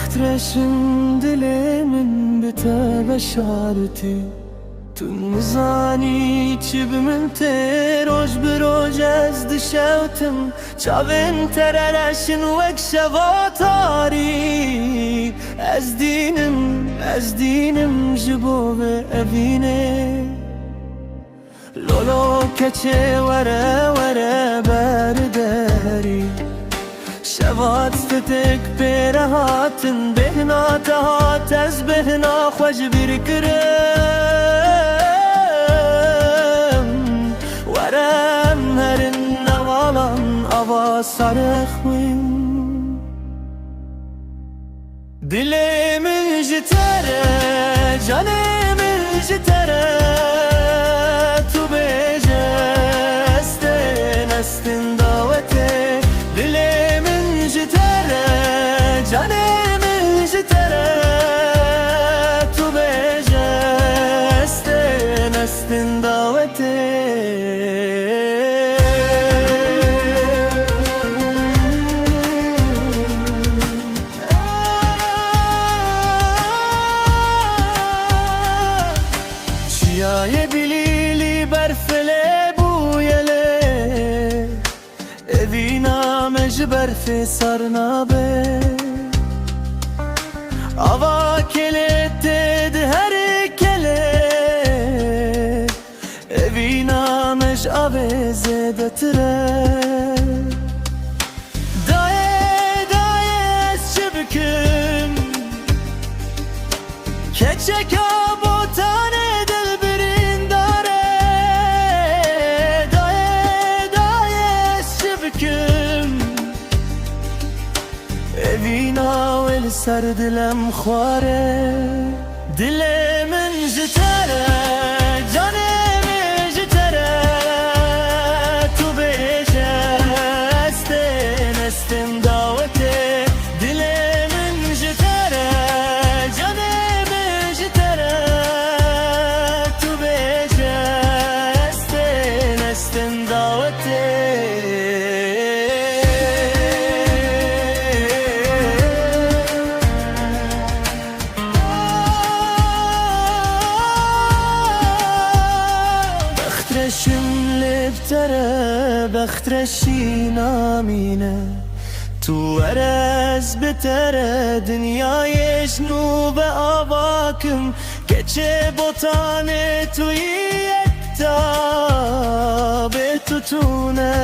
بخترشم دل من بتا بشارتي تنزانی چی بمن تی روش بروج از دشوتم چاوین تررشن وک شواتاری از دینم جبو به اوینه لولو کچه وره برداری شوات فتك بيرهاتن بهنا تهات از بهنا خوش بركرم ورم هرن نوالان آواز سرخوين دلي من جتره جاني من جتره تو بيجه استن دعوته دلي جانم جتره تو بجه استن دعوته چیای بلیلی برفله بویله اوینا مجبرفی سرنابه Ava kelette de her kele evina meş aveze de tire daye şibküm keçek abotane dilbirin dare daye şibküm evina سر دلم خواره دل من جتره جانم جتره تو بجه استن دعوته دل من جتره جانم جتره تو بجه استن دعوته بخترشی نامینه تو ارز بتره دنیای جنوب آواکم گچه بوتانه توی یکتا به تو تونه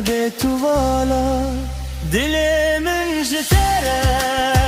به تو والا دل من جتره